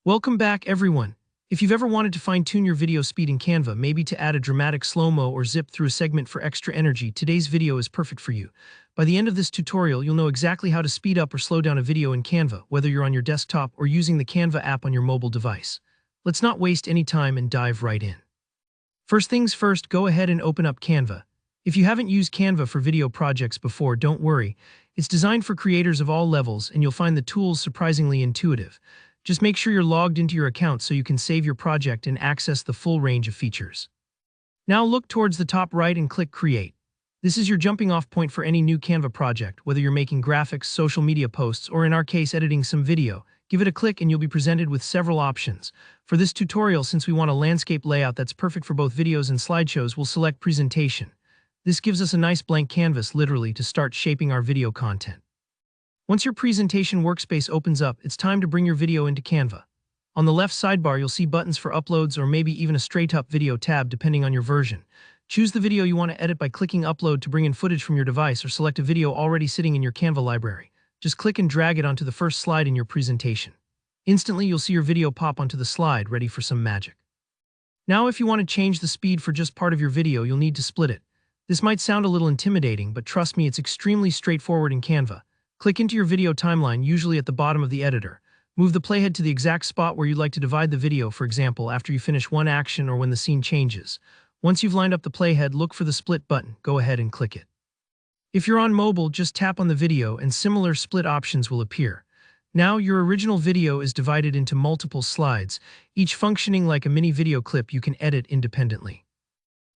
Welcome back, everyone. If you've ever wanted to fine-tune your video speed in Canva, maybe to add a dramatic slow-mo or zip through a segment for extra energy, today's video is perfect for you. By the end of this tutorial, you'll know exactly how to speed up or slow down a video in Canva, whether you're on your desktop or using the Canva app on your mobile device. Let's not waste any time and dive right in. First things first, go ahead and open up Canva. If you haven't used Canva for video projects before, don't worry. It's designed for creators of all levels, and you'll find the tools surprisingly intuitive. Just make sure you're logged into your account so you can save your project and access the full range of features. Now look towards the top right and click Create. This is your jumping off point for any new Canva project, whether you're making graphics, social media posts, or in our case, editing some video. Give it a click and you'll be presented with several options. For this tutorial, since we want a landscape layout that's perfect for both videos and slideshows, we'll select Presentation. This gives us a nice blank canvas, literally, to start shaping our video content. Once your presentation workspace opens up, it's time to bring your video into Canva. On the left sidebar, you'll see buttons for uploads or maybe even a straight-up video tab depending on your version. Choose the video you want to edit by clicking Upload to bring in footage from your device, or select a video already sitting in your Canva library. Just click and drag it onto the first slide in your presentation. Instantly, you'll see your video pop onto the slide, ready for some magic. Now, if you want to change the speed for just part of your video, you'll need to split it. This might sound a little intimidating, but trust me, it's extremely straightforward in Canva. Click into your video timeline, usually at the bottom of the editor. Move the playhead to the exact spot where you'd like to divide the video, for example, after you finish one action or when the scene changes. Once you've lined up the playhead, look for the split button. Go ahead and click it. If you're on mobile, just tap on the video and similar split options will appear. Now your original video is divided into multiple slides, each functioning like a mini video clip you can edit independently.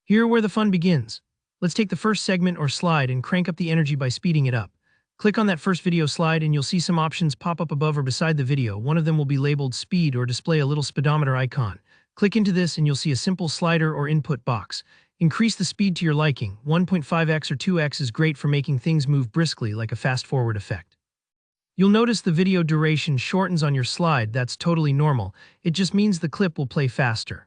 Here where the fun begins. Let's take the first segment or slide and crank up the energy by speeding it up. Click on that first video slide and you'll see some options pop up above or beside the video. One of them will be labeled Speed or display a little speedometer icon. Click into this and you'll see a simple slider or input box. Increase the speed to your liking. 1.5x or 2x is great for making things move briskly, like a fast-forward effect. You'll notice the video duration shortens on your slide. That's totally normal. It just means the clip will play faster.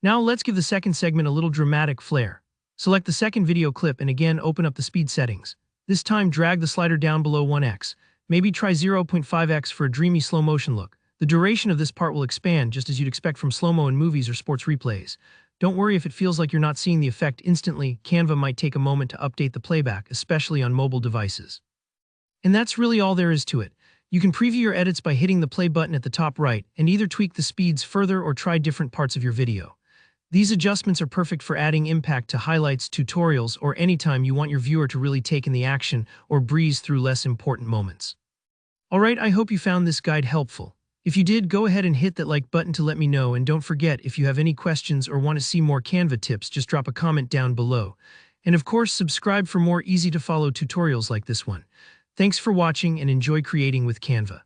Now let's give the second segment a little dramatic flair. Select the second video clip and again open up the speed settings. This time, drag the slider down below 1x. Maybe try 0.5x for a dreamy slow motion look. The duration of this part will expand, just as you'd expect from slow-mo in movies or sports replays. Don't worry if it feels like you're not seeing the effect instantly. Canva might take a moment to update the playback, especially on mobile devices. And that's really all there is to it. You can preview your edits by hitting the play button at the top right, and either tweak the speeds further or try different parts of your video. These adjustments are perfect for adding impact to highlights, tutorials, or anytime you want your viewer to really take in the action or breeze through less important moments. Alright, I hope you found this guide helpful. If you did, go ahead and hit that like button to let me know, and don't forget, if you have any questions or want to see more Canva tips, just drop a comment down below. And of course, subscribe for more easy-to-follow tutorials like this one. Thanks for watching and enjoy creating with Canva.